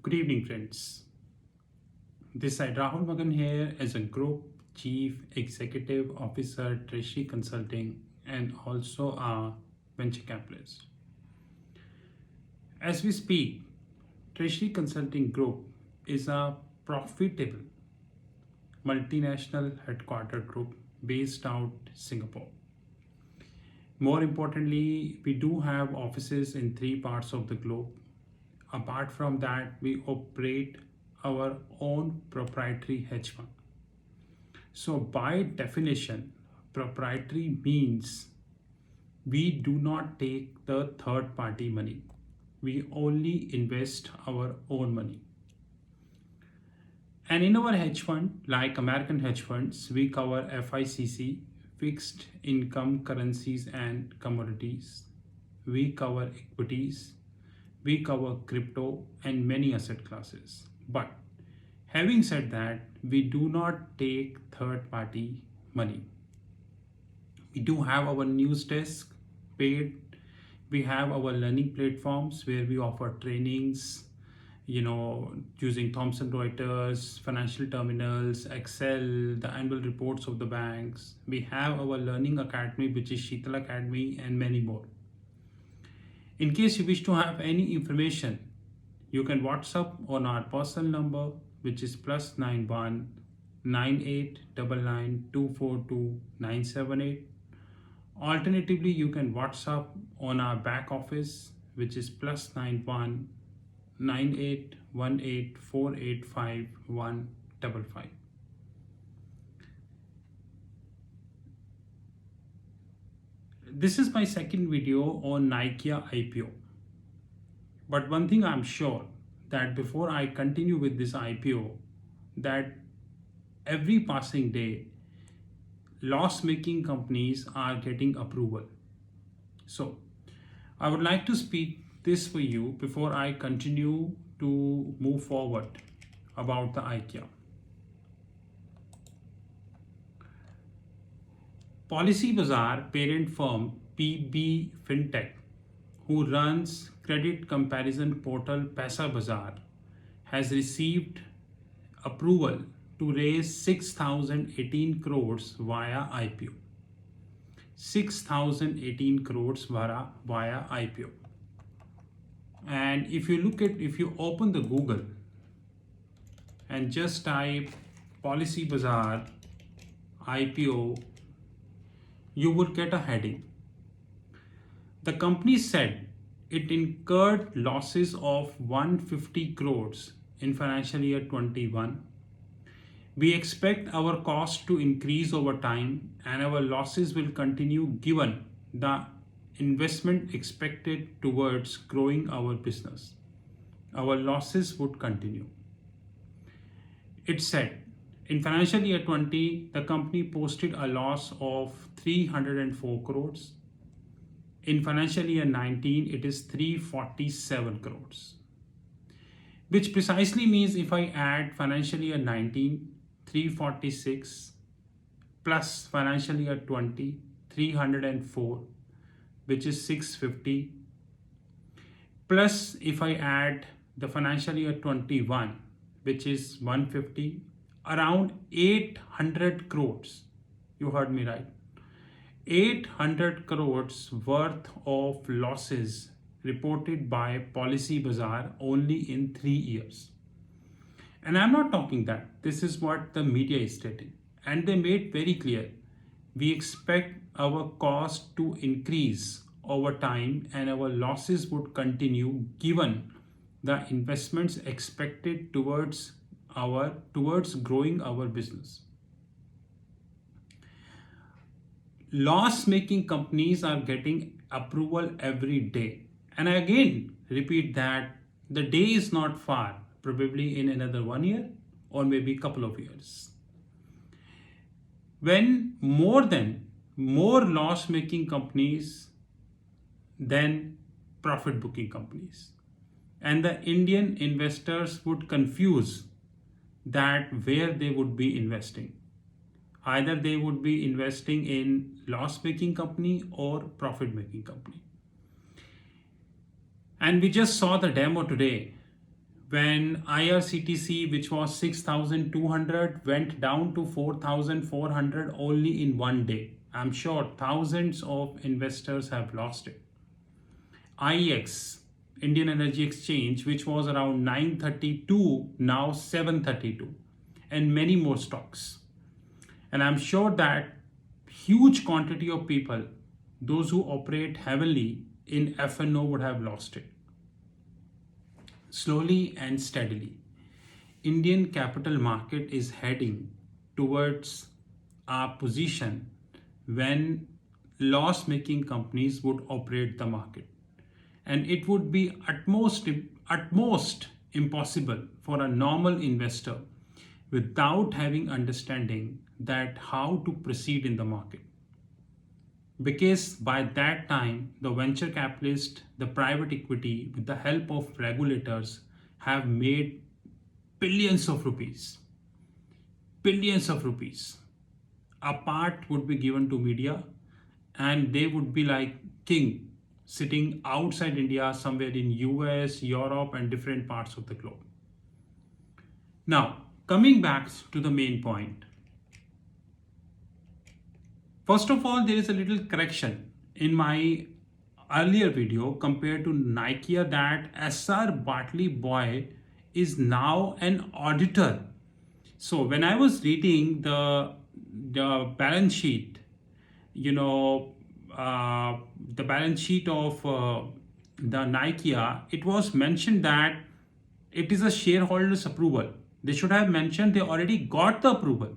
Good evening, friends. This side Rahul Magan here as a Group Chief Executive Officer, Treasury Consulting, and also a venture capitalist. As we speak, Treasury Consulting Group is a profitable multinational headquartered group based out Singapore. More importantly, we do have offices in three parts of the globe. Apart from that, we operate our own proprietary hedge fund. So, by definition, proprietary means we do not take the third party money, we only invest our own money. And in our hedge fund, like American hedge funds, we cover FICC, fixed income currencies and commodities. We cover equities, we cover crypto and many asset classes. But having said that, we do not take third party money. We do have our news desk paid. We have our learning platforms where we offer trainings, using Thomson Reuters, financial terminals, Excel, the annual reports of the banks. We have our learning academy, which is Sheetal Academy, and many more. In case you wish to have any information, you can WhatsApp on our personal number, which is +91 9899 242 978. Alternatively, you can WhatsApp on our back office, which is +91 9818 485 155. This is my second video on Nikia IPO. But one thing I'm sure that before I continue with this IPO, that every passing day, loss-making companies are getting approval. So I would like to speak this for you before I continue to move forward about the IKEA. Policybazaar parent firm PB Fintech, who runs credit comparison portal Paisabazaar, has received approval to raise 6,018 crores via IPO. 6,018 crores via IPO. And if you open the Google and just type Policybazaar IPO, you would get a heading. The company said it incurred losses of 150 crores in financial year 21. We expect our cost to increase over time and our losses will continue given the investment expected towards growing our business. Our losses would continue. It said in financial year 20, the company posted a loss of 304 crores. In financial year 19, it is 347 crores. Which precisely means if I add financial year 19, 346 plus financial year 20, 304, which is 650, plus if I add the financial year 21, which is 150, around 800 crores. You heard me right. 800 crores worth of losses reported by Policybazaar only in 3 years. And I'm not talking that. This is what the media is stating. And they made very clear, we expect our cost to increase over time and our losses would continue given the investments expected towards growing our business. Loss-making companies are getting approval every day. And I again repeat that the day is not far, probably in another 1 year or maybe a couple of years, when more loss-making companies than profit-booking companies. And the Indian investors would confuse that where they would be investing. Either they would be investing in loss-making company or profit-making company. And we just saw the demo today when IRCTC, which was 6,200, went down to 4,400 only in one day. I'm sure thousands of investors have lost it. IEX, Indian Energy Exchange, which was around 932, now 732, and many more stocks. And I'm sure that huge quantity of people, those who operate heavily in F&O, would have lost it. Slowly and steadily, Indian capital market is heading towards a position when loss-making companies would operate the market. And it would be at most impossible for a normal investor without having understanding that how to proceed in the market. Because by that time, the venture capitalist, the private equity, with the help of regulators, have made billions of rupees. Billions of rupees. A part would be given to media, and they would be like king, sitting outside India, somewhere in US, Europe, and different parts of the globe. Now, coming back to the main point. First of all, there is a little correction in my earlier video compared to Nikia, that SR Bartley Boy is now an auditor. So when I was reading the balance sheet, the balance sheet of the Nikia, it was mentioned that it is a shareholders approval. They should have mentioned they already got the approval.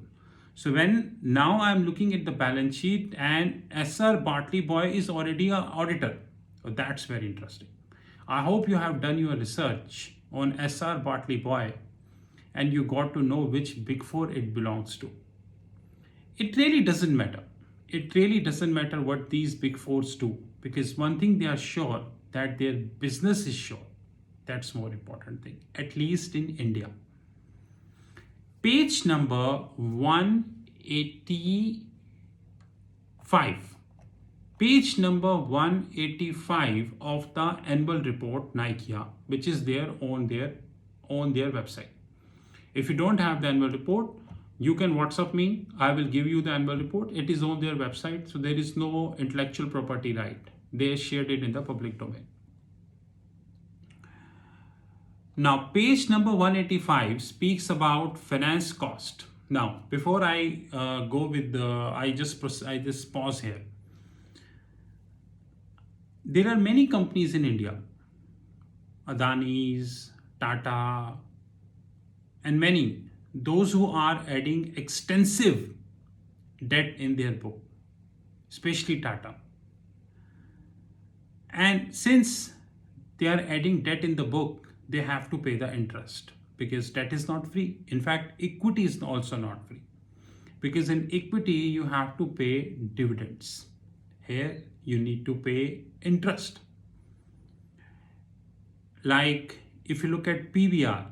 So when now I'm looking at the balance sheet and SR Bartley Boy is already an auditor. So that's very interesting. I hope you have done your research on SR Bartley Boy and you got to know which Big Four it belongs to. It really doesn't matter. It really doesn't matter what these Big Fours do, because one thing they are sure, that their business is sure. That's more important thing, at least in India. Page number 185. Page number 185 of the annual report Nikia, which is there on their website. If you don't have the annual report, you can WhatsApp me. I will give you the annual report. It is on their website, so there is no intellectual property right. They shared it in the public domain. Now, page number 185 speaks about finance cost. Now, before I go with I just pause here. There are many companies in India, Adani's, Tata, and many, those who are adding extensive debt in their book, especially Tata. And since they are adding debt in the book, they have to pay the interest, because debt is not free. In fact, equity is also not free, because in equity you have to pay dividends. Here you need to pay interest. Like if you look at PVR,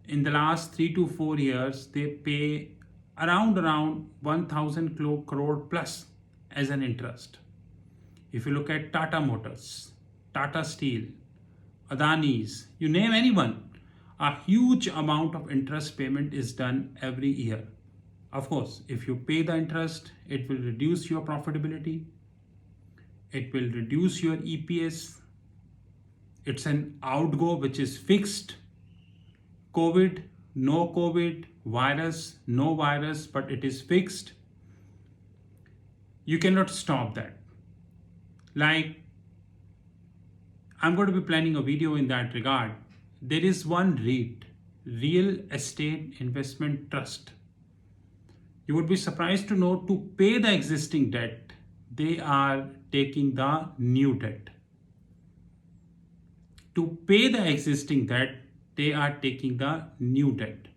in the last 3 to 4 years, they pay around 1,000 crore plus as an interest. If you look at Tata Motors, Tata Steel, Adani's, you name anyone, a huge amount of interest payment is done every year. Of course, if you pay the interest, it will reduce your profitability. It will reduce your EPS. It's an outgo which is fixed. COVID, no COVID, virus, no virus, but it is fixed. You cannot stop that. Like, I'm going to be planning a video in that regard. There is one REIT, Real Estate Investment Trust. You would be surprised to know, to pay the existing debt, they are taking the new debt. To pay the existing debt, they are taking the new debt.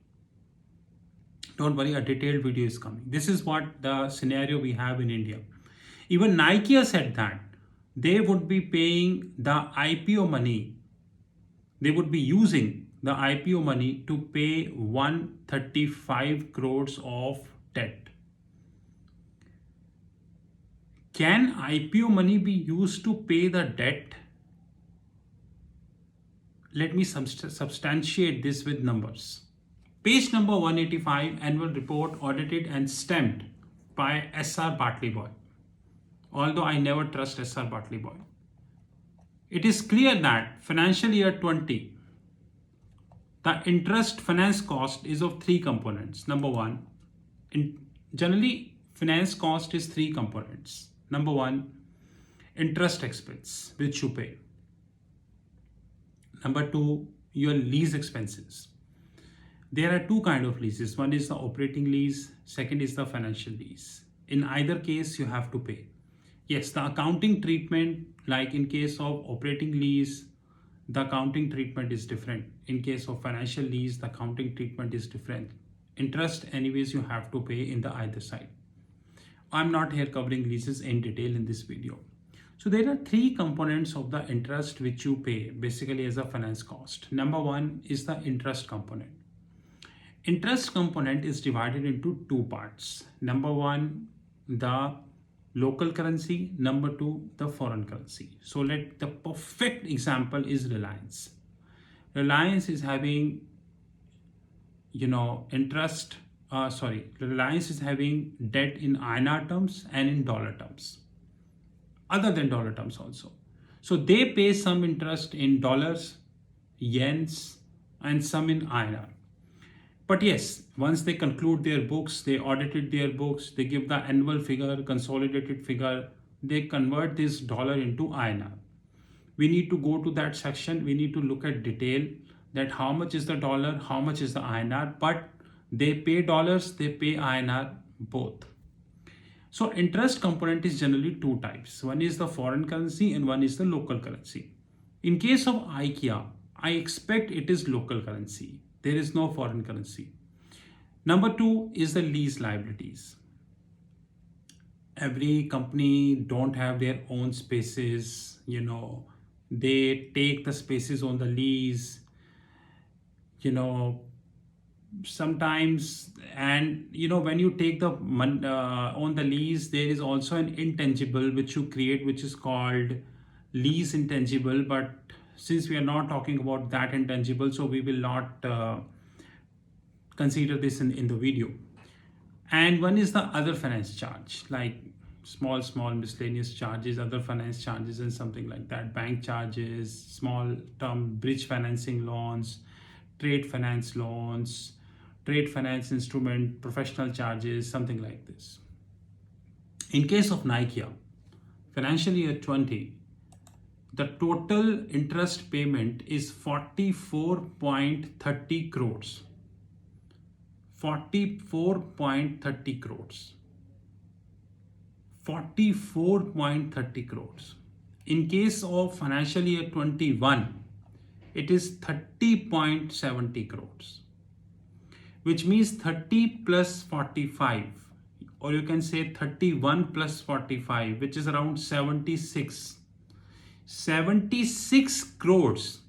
Don't worry, a detailed video is coming. This is what the scenario we have in India. Even Nikia said that they would be paying the IPO money. They would be using the IPO money to pay 135 crores of debt. Can IPO money be used to pay the debt? let me substantiate this with numbers. Page number 185, annual report audited and stamped by S.R. Bartley Boy. Although I never trust S.R. Bartley Boy. It is clear that financial year 20, the interest finance cost is of three components. Number one, generally finance cost is three components. Number one, interest expense, which you pay. Number two, your lease expenses. There are two kinds of leases. One is the operating lease, second is the financial lease. In either case, you have to pay. Yes, the accounting treatment, like in case of operating lease, the accounting treatment is different. In case of financial lease, the accounting treatment is different. Interest, anyways, you have to pay in the either side. I'm not here covering leases in detail in this video. So there are three components of the interest which you pay basically as a finance cost. Number one is the interest component. Interest component is divided into two parts. Number one, the local currency. Number two, the foreign currency. So the perfect example is Reliance. Reliance is having, Reliance is having debt in INR terms and in dollar terms, other than dollar terms also. So they pay some interest in dollars, yens, and some in INR. But yes, once they conclude their books, they audited their books, they give the annual figure, consolidated figure, they convert this dollar into INR. We need to go to that section. We need to look at detail that how much is the dollar, how much is the INR, but they pay dollars, they pay INR both. So interest component is generally two types. One is the foreign currency and one is the local currency. In case of IKEA, I expect it is local currency. There is no foreign currency. Number two is the lease liabilities. Every company don't have their own spaces, they take the spaces on the lease, sometimes, and when you take the on the lease, there is also an intangible which you create, which is called lease intangible. But since we are not talking about that intangible, so we will not consider this in the video. And one is the other finance charge, like small miscellaneous charges, other finance charges and something like that, bank charges, small term bridge financing loans, trade finance loans, trade finance instrument, professional charges, something like this. In case of Nikea, financial year 20, the total interest payment is 44.30 crores. 44.30 crores. 44.30 crores. In case of financial year 21, it is 30.70 crores, which means 30 plus 45, or you can say 31 plus 45, which is around 76. 76 crores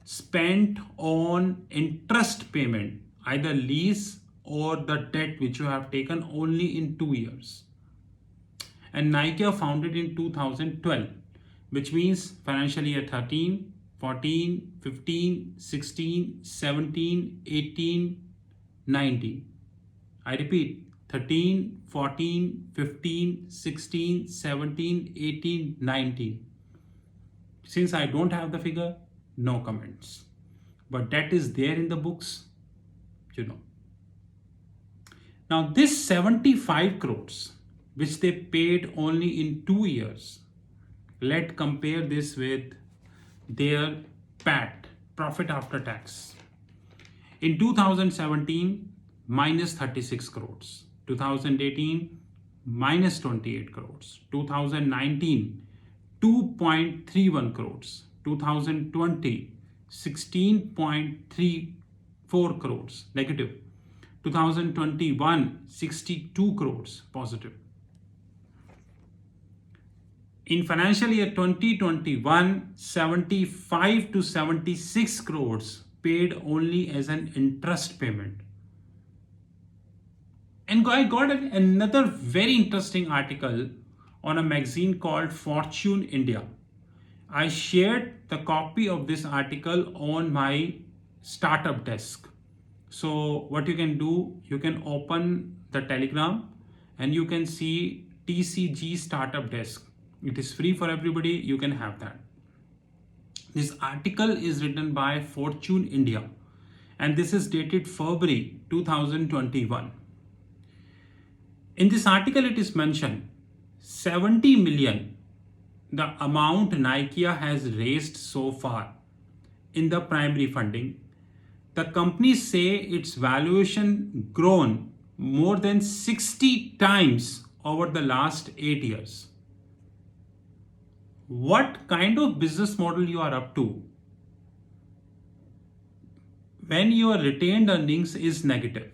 spent on interest payment, either lease or the debt which you have taken only in 2 years. And Nikea founded in 2012, which means financial year 13, 14, 15, 16, 17, 18, 19. I repeat, 13, 14, 15, 16, 17, 18, 19. Since I don't have the figure, no comments. But that is there in the books, Now this 75 crores, which they paid only in 2 years, let's compare this with their PAT, profit after tax. In 2017, minus 36 crores. 2018, minus 28 crores. 2019, 2.31 crores. 2020, 16.34 crores negative. 2021, 62 crores positive. In financial year 2021, 75 to 76 crores paid only as an interest payment. And I got another very interesting article on a magazine called Fortune India. I shared the copy of this article on my startup desk. So what you can do, you can open the Telegram and you can see TCG startup desk. It is free for everybody. You can have that. This article is written by Fortune India and this is dated February 2021. In this article, it is mentioned 70 million, the amount Nikia has raised so far in the primary funding. The company say its valuation grown more than 60 times over the last 8 years. What kind of business model you are up to when your retained earnings is negative?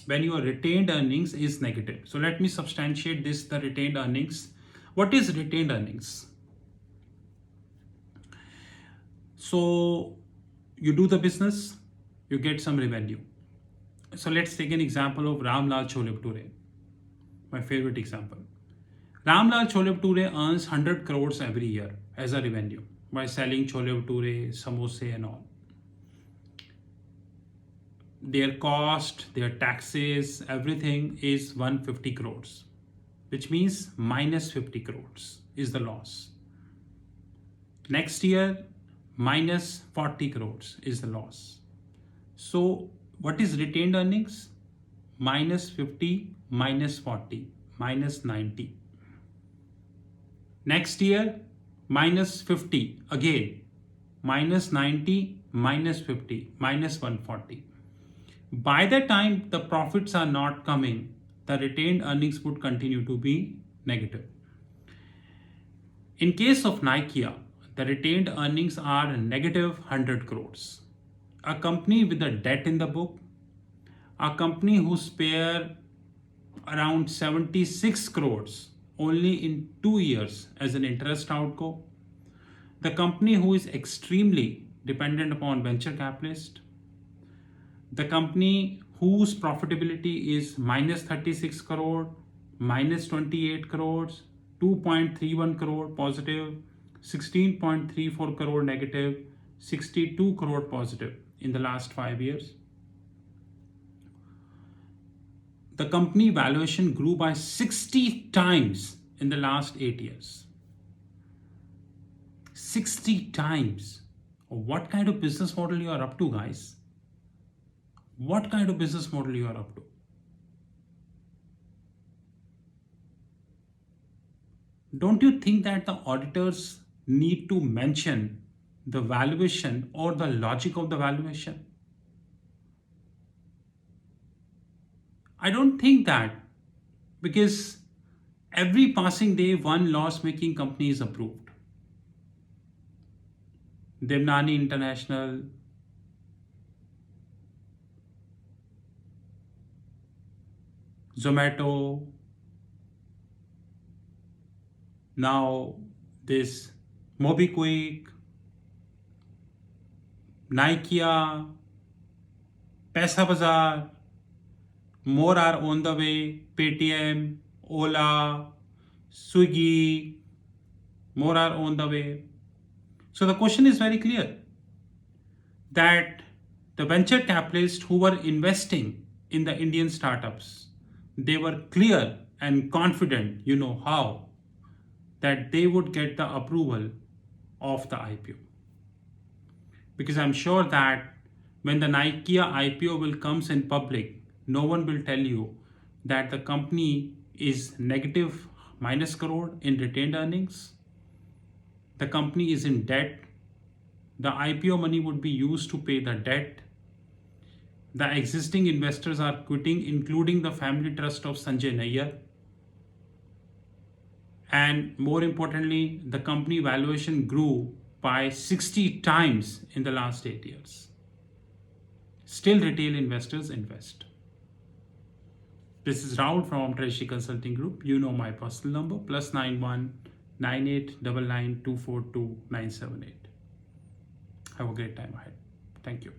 When your retained earnings is negative. So let me substantiate this, the retained earnings. What is retained earnings? So you do the business, you get some revenue. So let's take an example of Ramlal Chole Bhature, my favorite example. Ramlal Chole Bhature earns 100 crores every year as a revenue by selling Chole Bhature, samosa and all. Their cost, their taxes, everything is 150 crores, which means minus 50 crores is the loss. Next year, minus 40 crores is the loss. So what is retained earnings? Minus 50, minus 40, minus 90. Next year, minus 50 again, minus 90, minus 50, minus 140. By the time the profits are not coming, the retained earnings would continue to be negative. In case of Nikia, the retained earnings are negative 100 crores. A company with a debt in the book, a company who spare around 76 crores only in 2 years as an interest outgo, the company who is extremely dependent upon venture capitalist, the company whose profitability is minus 36 crore, minus 28 crores, 2.31 crore positive, 16.34 crore negative, 62 crore positive in the last 5 years. The company valuation grew by 60 times in the last 8 years. 60 times. What kind of business model you are up to, guys? What kind of business model you are up to? Don't you think that the auditors need to mention the valuation or the logic of the valuation? I don't think that, because every passing day one loss-making company is approved. Devnani International, Zomato, now this MobiKwik, Nikia, Paisabazaar, more are on the way, Paytm, Ola, Swiggy, more are on the way. So the question is very clear, that the venture capitalists who were investing in the Indian startups, they were clear and confident, you know how, that they would get the approval of the IPO. Because I'm sure that when the Nikia IPO will comes in public, no one will tell you that the company is negative minus crore in retained earnings. The company is in debt. The IPO money would be used to pay the debt. The existing investors are quitting, including the family trust of Sanjay Nayyar. And more importantly, the company valuation grew by 60 times in the last 8 years. Still retail investors invest. This is Rahul from Treasury Consulting Group. You know my personal number, +91 9899 242 978. Have a great time ahead. Thank you.